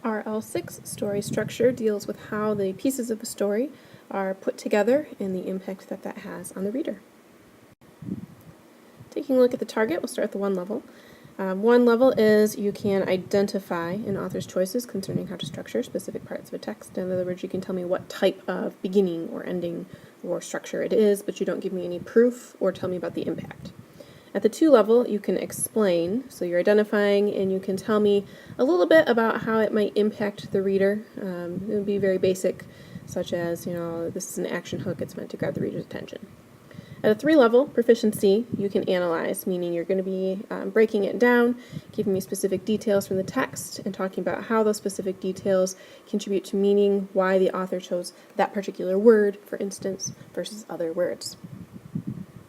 RL6 Story Structure deals with how the pieces of the story are put together and the impact that that has on the reader. Taking a look at the target, we'll start at the one level. One level is you can identify an author's choices concerning how to structure specific parts of a text. In other words, you can tell me what type of beginning or ending or structure it is, but you don't give me any proof or tell me about the impact. At the two level, you can explain, so you're identifying and you can tell me a little bit about how it might impact the reader. It would be very basic, such as, this is an action hook, it's meant to grab the reader's attention. At a three level, proficiency, you can analyze, meaning you're going to be breaking it down, giving me specific details from the text, and talking about how those specific details contribute to meaning, why the author chose that particular word, for instance, versus other words.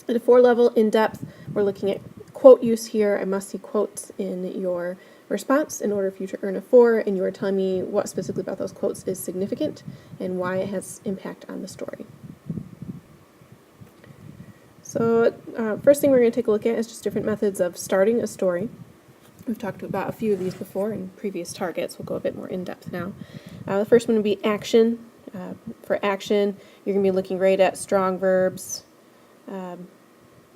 At a four level, in depth, we're looking at quote use here. I must see quotes in your response in order for you to earn a 4, and you are telling me what specifically about those quotes is significant and why it has impact on the story. So first thing we're going to take a look at is just different methods of starting a story. We've talked about a few of these before in previous targets. We'll go a bit more in depth now. The first one would be action. For action, you're going to be looking right at strong verbs.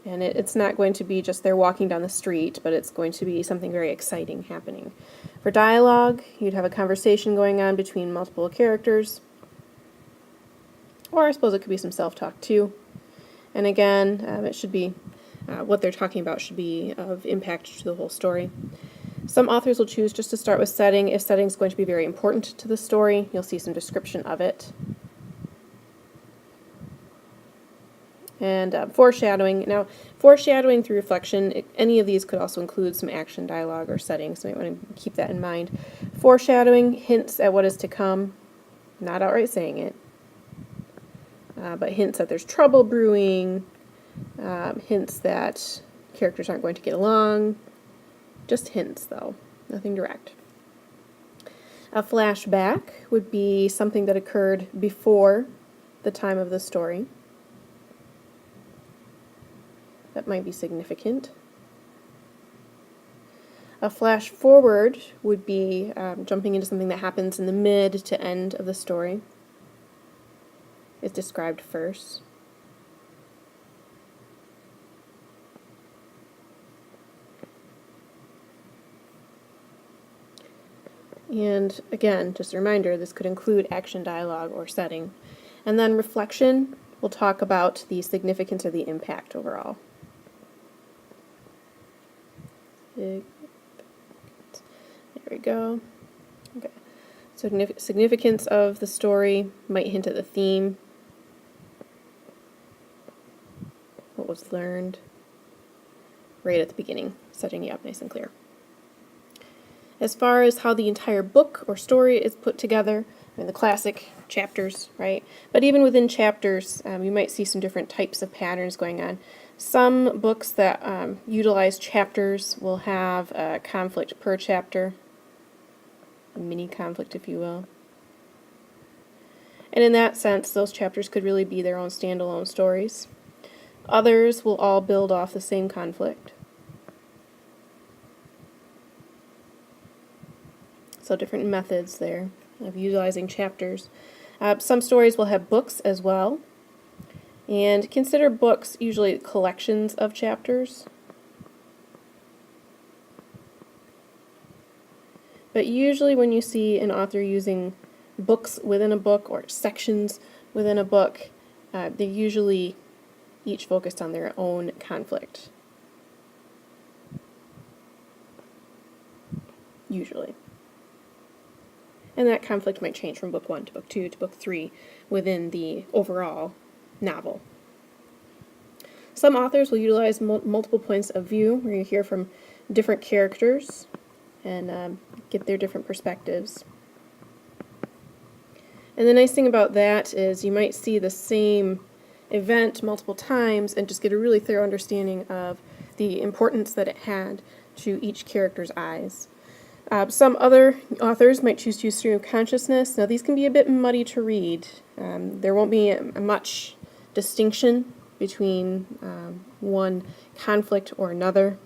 And it's not going to be just they're walking down the street, but it's going to be something very exciting happening. For dialogue, you'd have a conversation going on between multiple characters. Or I suppose it could be some self-talk too. And again, it should be, what they're talking about should be of impact to the whole story. Some authors will choose just to start with setting. If setting is going to be very important to the story, you'll see some description of it. And foreshadowing. Now, foreshadowing through reflection, any of these could also include some action, dialogue, or setting, so you might want to keep that in mind. Foreshadowing hints at what is to come, not outright saying it, but hints that there's trouble brewing, hints that characters aren't going to get along, just hints though, nothing direct. A flashback would be something that occurred before the time of the story. That might be significant. A flash forward would be jumping into something that happens in the mid to end of the story. It's described first. And again, just a reminder, this could include action, dialogue, or setting. And then reflection, we'll talk about the significance or the impact overall. There we go. Okay. So significance of the story might hint at the theme, what was learned, right at the beginning, setting you up nice and clear. As far as how the entire book or story is put together, the classic chapters, right? But even within chapters, you might see some different types of patterns going on. Some books that utilize chapters will have a conflict per chapter, a mini conflict, if you will. And in that sense, those chapters could really be their own standalone stories. Others will all build off the same conflict. So different methods there of utilizing chapters. Some stories will have books as well. And consider books usually collections of chapters. But usually when you see an author using books within a book or sections within a book, they usually each focused on their own conflict. Usually. And that conflict might change from book 1 to book 2 to book 3 within the overall novel. Some authors will utilize multiple points of view, where you hear from different characters and get their different perspectives. And the nice thing about that is you might see the same event multiple times and just get a really thorough understanding of the importance that it had to each character's eyes. Some other authors might choose to use stream of consciousness. Now these can be a bit muddy to read. There won't be much distinction between one conflict or another.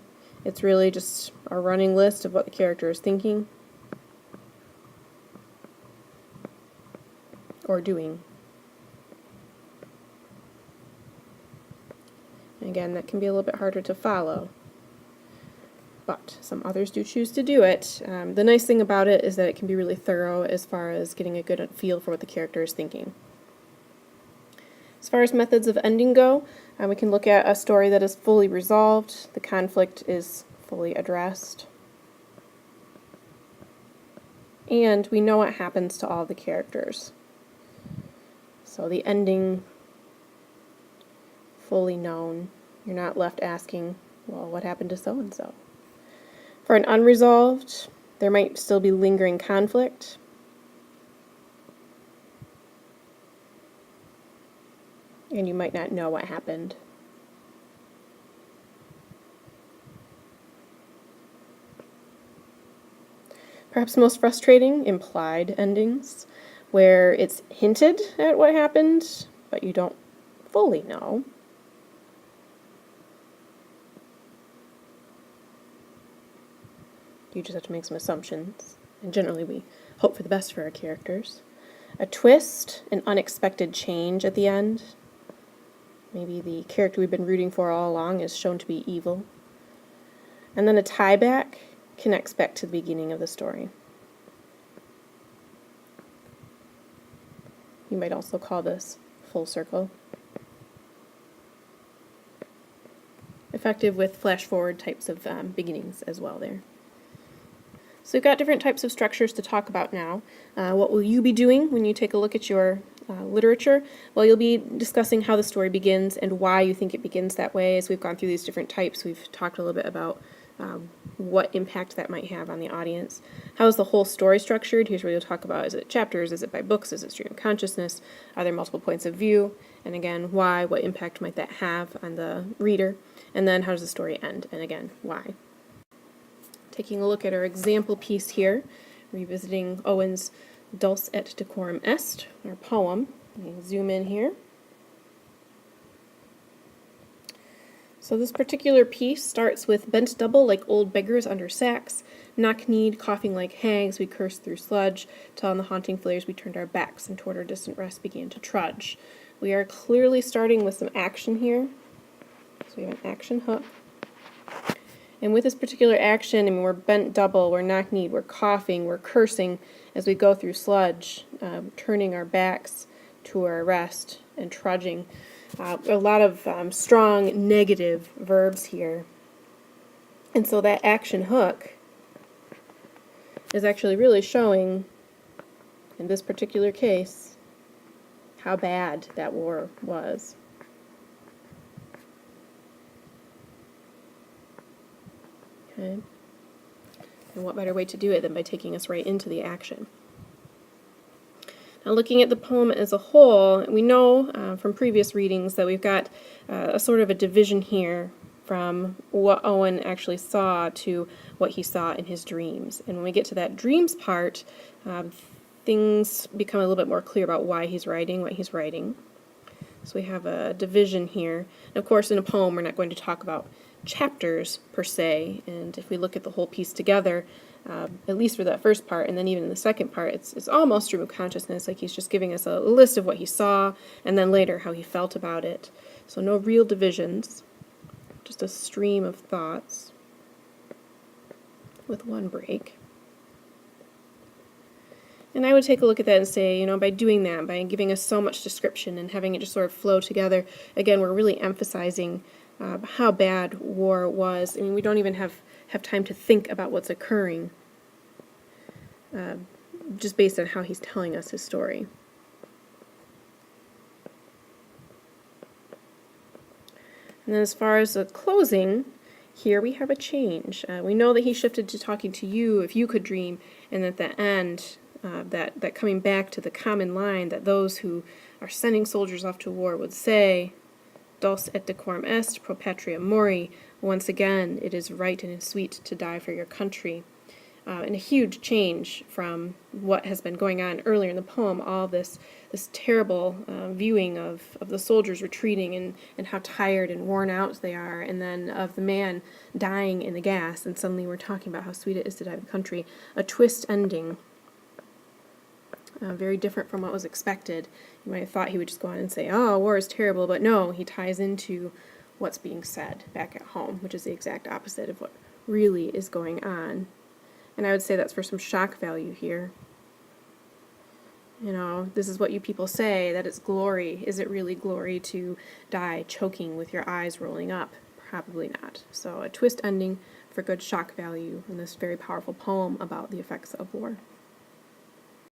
It's really just a running list of what the character is thinking. or doing. And again, that can be a little bit harder to follow, but some authors do choose to do it. The nice thing about it is that it can be really thorough as far as getting a good feel for what the character is thinking. As far as methods of ending go, we can look at a story that is fully resolved, the conflict is fully addressed, and we know what happens to all the characters. So the ending, fully known. You're not left asking, well, what happened to so-and-so? For an unresolved, there might still be lingering conflict. And you might not know what happened. Perhaps most frustrating, implied endings, where it's hinted at what happened, but you don't fully know. You just have to make some assumptions, and generally we hope for the best for our characters. A twist, an unexpected change at the end. Maybe the character we've been rooting for all along is shown to be evil. And then a tie back connects back to the beginning of the story. You might also call this full circle. Effective with flash forward types of beginnings as well there. So we've got different types of structures to talk about now. What will you be doing when you take a look at your literature? Well, you'll be discussing how the story begins and why you think it begins that way. As we've gone through these different types, we've talked a little bit about what impact that might have on the audience. How is the whole story structured? Here's where you'll talk about, is it chapters, is it by books, is it stream of consciousness, are there multiple points of view, and again, why, what impact might that have on the reader, and then how does the story end, and again, why. Taking a look at our example piece here, revisiting Owen's Dulce et decorum est, our poem. Let me zoom in here. So this particular piece starts with bent double like old beggars under sacks, knock-kneed, coughing like hags, we cursed through sludge, till on the haunting flares we turned our backs, and toward our distant rest began to trudge. We are clearly starting with some action here. So we have an action hook. And with this particular action, I mean, we're bent double, we're knock-kneed, we're coughing, we're cursing as we go through sludge, turning our backs to our rest and trudging. A lot of strong negative verbs here. And so that action hook is actually really showing, in this particular case, how bad that war was. Okay. And what better way to do it than by taking us right into the action? Now, looking at the poem as a whole, we know from previous readings that we've got a sort of a division here from what Owen actually saw to what he saw in his dreams. And when we get to that dreams part, things become a little bit more clear about why he's writing what he's writing. So we have a division here. And of course, in a poem, we're not going to talk about chapters per se, and if we look at the whole piece together, at least for that first part, and then even in the second part, it's almost stream of consciousness, like he's just giving us a list of what he saw, and then later how he felt about it. So no real divisions, just a stream of thoughts with one break. And I would take a look at that and say, you know, by doing that, by giving us so much description and having it just sort of flow together, again, we're really emphasizing how bad war was. I mean, we don't even have time to think about what's occurring, just based on how he's telling us his story. And then as far as the closing, here we have a change. We know that he shifted to talking to you, if you could dream, and at the end, that coming back to the common line that those who are sending soldiers off to war would say, Dulce et decorum est, pro patria mori. Once again, it is right and sweet to die for your country. And a huge change from what has been going on earlier in the poem, all this terrible viewing of the soldiers retreating and how tired and worn out they are, and then of the man dying in the gas, and suddenly we're talking about how sweet it is to die for the country. A twist ending. very different from what was expected. You might have thought he would just go on and say, oh, war is terrible, but no, he ties into what's being said back at home, which is the exact opposite of what really is going on. And I would say that's for some shock value here. You know, this is what you people say, that it's glory. Is it really glory to die choking with your eyes rolling up? Probably not. So a twist ending for good shock value in this very powerful poem about the effects of war.